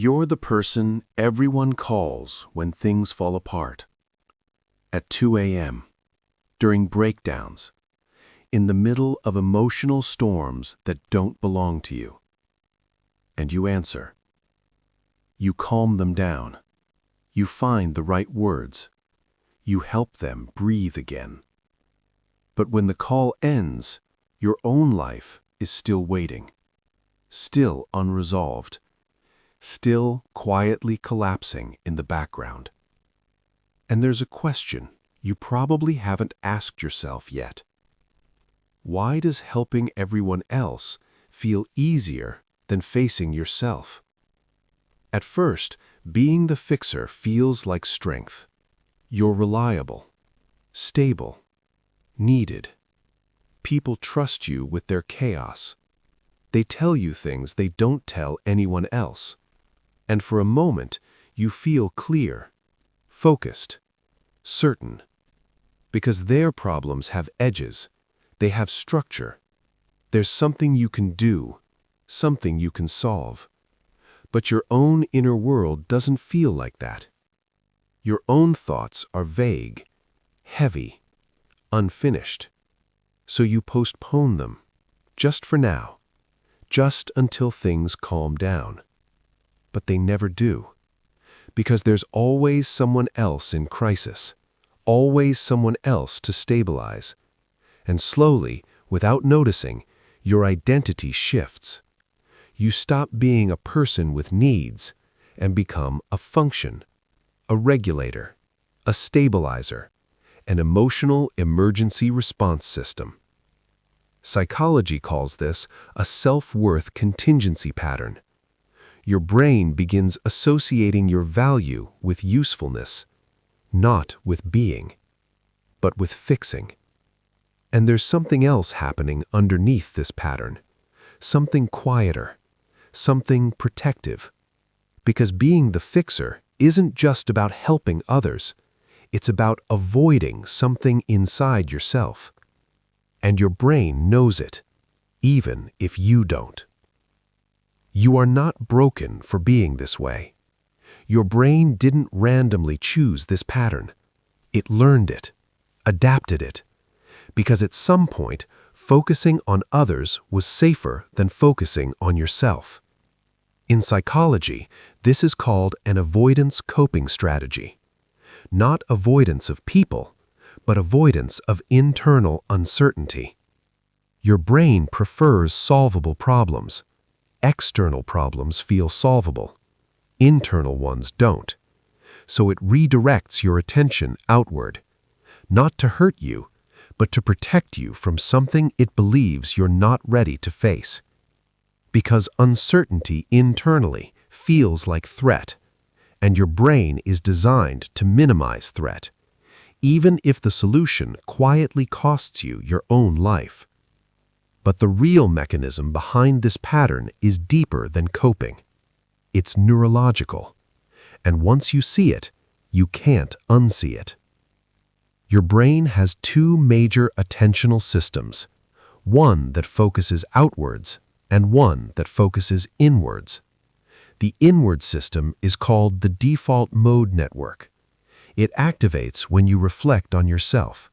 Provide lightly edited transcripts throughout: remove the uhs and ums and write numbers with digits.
You're the person everyone calls when things fall apart. At 2 a.m., during breakdowns, in the middle of emotional storms that don't belong to you. And you answer. You calm them down. You find the right words. You help them breathe again. But when the call ends, your own life is still waiting, still unresolved, still quietly collapsing in the background. And there's a question you probably haven't asked yourself yet. Why does helping everyone else feel easier than facing yourself? At first, being the fixer feels like strength. You're reliable, stable, needed. People trust you with their chaos. They tell you things they don't tell anyone else. And for a moment, you feel clear, focused, certain. Because their problems have edges, they have structure. There's something you can do, something you can solve. But your own inner world doesn't feel like that. Your own thoughts are vague, heavy, unfinished. So you postpone them, just for now, just until things calm down. But they never do, because there's always someone else in crisis, always someone else to stabilize. And slowly, without noticing, your identity shifts. You stop being a person with needs and become a function, a regulator, a stabilizer, an emotional emergency response system. Psychology calls this a self-worth contingency pattern. Your brain begins associating your value with usefulness, not with being, but with fixing. And there's something else happening underneath this pattern, something quieter, something protective. Because being the fixer isn't just about helping others, it's about avoiding something inside yourself. And your brain knows it, even if you don't. You are not broken for being this way. Your brain didn't randomly choose this pattern. It learned it, adapted it, because at some point, focusing on others was safer than focusing on yourself. In psychology, this is called an avoidance coping strategy. Not avoidance of people, but avoidance of internal uncertainty. Your brain prefers solvable problems. External problems feel solvable. Internal ones don't. So it redirects your attention outward, not to hurt you, but to protect you from something it believes you're not ready to face. Because uncertainty internally feels like threat, and your brain is designed to minimize threat, even if the solution quietly costs you your own life. But the real mechanism behind this pattern is deeper than coping. It's neurological, and once you see it, you can't unsee it. Your brain has two major attentional systems, one that focuses outwards and one that focuses inwards. The inward system is called the default mode network. It activates when you reflect on yourself,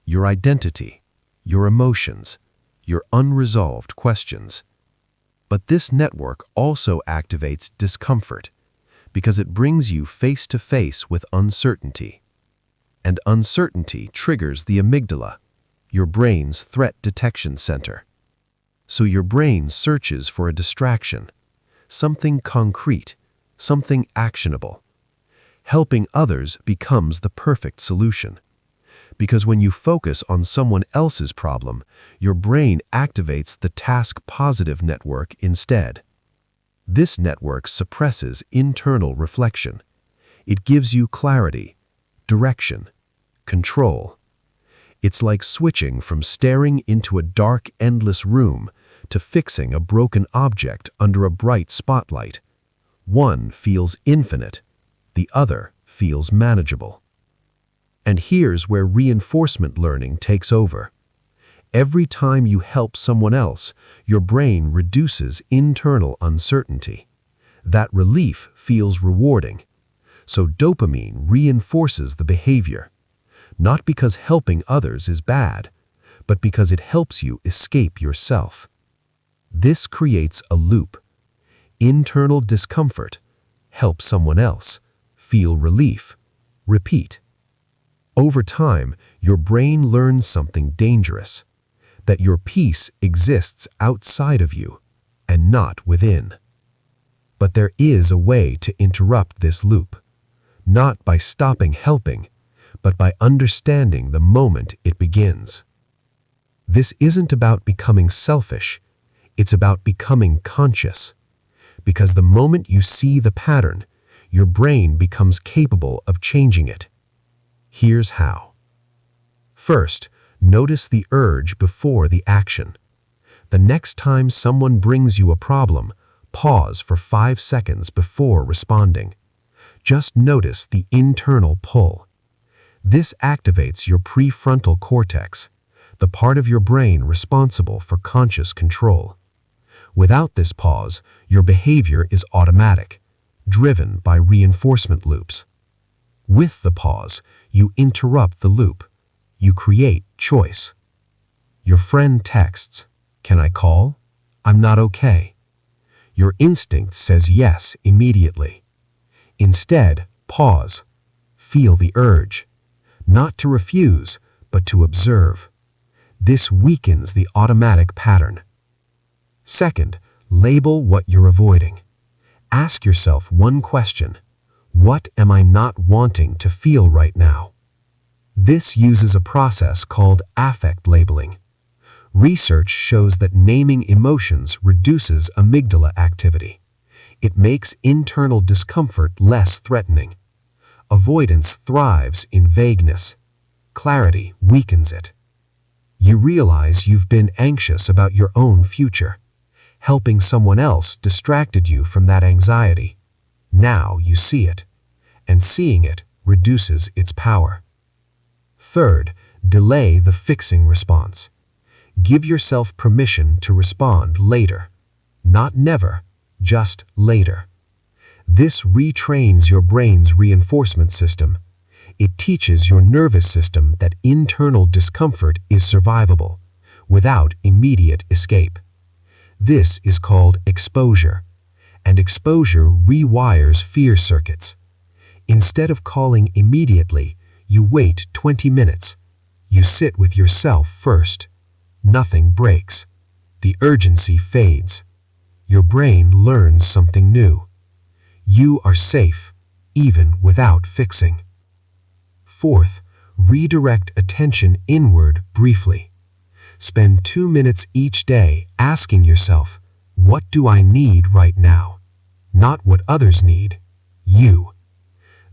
your identity, your emotions, your unresolved questions. But this network also activates discomfort because it brings you face to face with uncertainty. And uncertainty triggers the amygdala, your brain's threat detection center. So your brain searches for a distraction, something concrete, something actionable. Helping others becomes the perfect solution. Because when you focus on someone else's problem, your brain activates the task-positive network instead. This network suppresses internal reflection. It gives you clarity, direction, control. It's like switching from staring into a dark, endless room to fixing a broken object under a bright spotlight. One feels infinite, the other feels manageable. And here's where reinforcement learning takes over. Every time you help someone else, your brain reduces internal uncertainty. That relief feels rewarding. So dopamine reinforces the behavior, not because helping others is bad, but because it helps you escape yourself. This creates a loop. Internal discomfort. Help someone else. Feel relief. Repeat. Over time, your brain learns something dangerous, that your peace exists outside of you and not within. But there is a way to interrupt this loop, not by stopping helping, but by understanding the moment it begins. This isn't about becoming selfish, it's about becoming conscious. Because the moment you see the pattern, your brain becomes capable of changing it. Here's how. First, notice the urge before the action. The next time someone brings you a problem, pause for 5 seconds before responding. Just notice the internal pull. This activates your prefrontal cortex, the part of your brain responsible for conscious control. Without this pause, your behavior is automatic, driven by reinforcement loops. With the pause, you interrupt the loop. You create choice. Your friend texts, "Can I call? I'm not okay." Your instinct says yes immediately. Instead, pause. Feel the urge. Not to refuse, but to observe. This weakens the automatic pattern. Second, label what you're avoiding. Ask yourself one question. What am I not wanting to feel right now? This uses a process called affect labeling. Research shows that naming emotions reduces amygdala activity. It makes internal discomfort less threatening. Avoidance thrives in vagueness. Clarity weakens it. You realize you've been anxious about your own future. Helping someone else distracted you from that anxiety. Now you see it, and seeing it reduces its power. Third, delay the fixing response. Give yourself permission to respond later. Not never, just later. This retrains your brain's reinforcement system. It teaches your nervous system that internal discomfort is survivable, without immediate escape. This is called exposure, and exposure rewires fear circuits. Instead of calling immediately, you wait 20 minutes. You sit with yourself first. Nothing breaks. The urgency fades. Your brain learns something new. You are safe, even without fixing. Fourth, redirect attention inward briefly. Spend 2 minutes each day asking yourself, what do I need right now? Not what others need, you.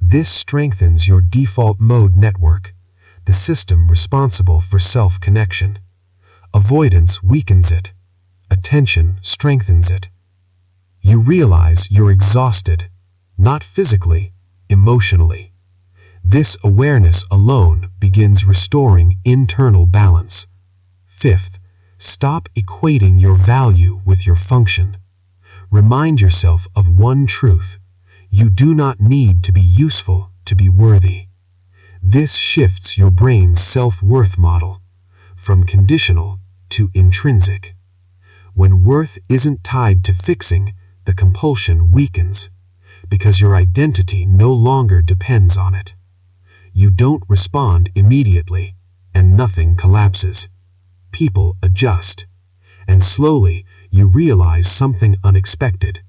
This strengthens your default mode network, the system responsible for self-connection. Avoidance weakens it. Attention strengthens it. You realize you're exhausted, not physically, emotionally. This awareness alone begins restoring internal balance. Fifth, stop equating your value with your function. Remind yourself of one truth. You do not need to be useful to be worthy. This shifts your brain's self-worth model from conditional to intrinsic. When worth isn't tied to fixing, the compulsion weakens because your identity no longer depends on it. You don't respond immediately, and nothing collapses. People adjust, and slowly you realize something unexpected.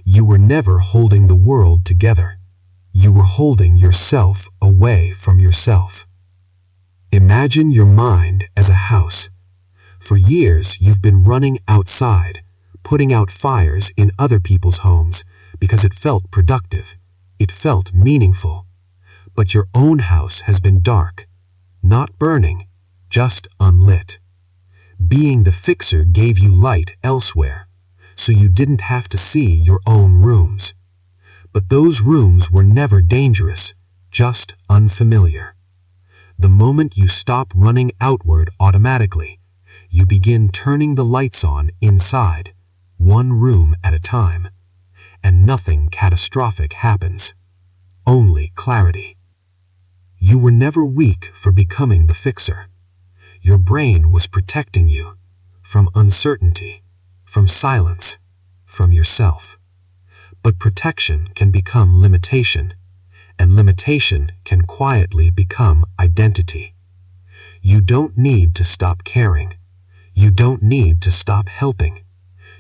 You were never holding the world together. You were holding yourself away from yourself. Imagine your mind as a house. For years you've been running outside, putting out fires in other people's homes because it felt productive. It felt meaningful. But your own house has been dark, not burning, just unlit. Being the fixer gave you light elsewhere, so you didn't have to see your own rooms. But those rooms were never dangerous, just unfamiliar. The moment you stop running outward automatically, you begin turning the lights on inside, one room at a time. and nothing catastrophic happens. Only clarity. You were never weak for becoming the fixer. Your brain was protecting you from uncertainty, from silence, from yourself. But protection can become limitation, and limitation can quietly become identity. You don't need to stop caring. You don't need to stop helping.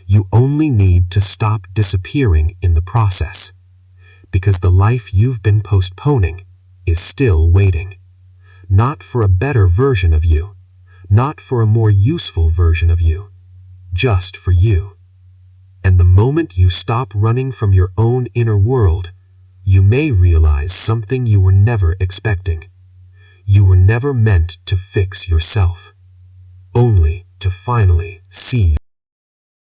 You only need to stop disappearing in the process. Because the life you've been postponing is still waiting. Not for a better version of you, not for a more useful version of you, just for you. And the moment you stop running from your own inner world, you may realize something you were never expecting. You were never meant to fix yourself, only to finally see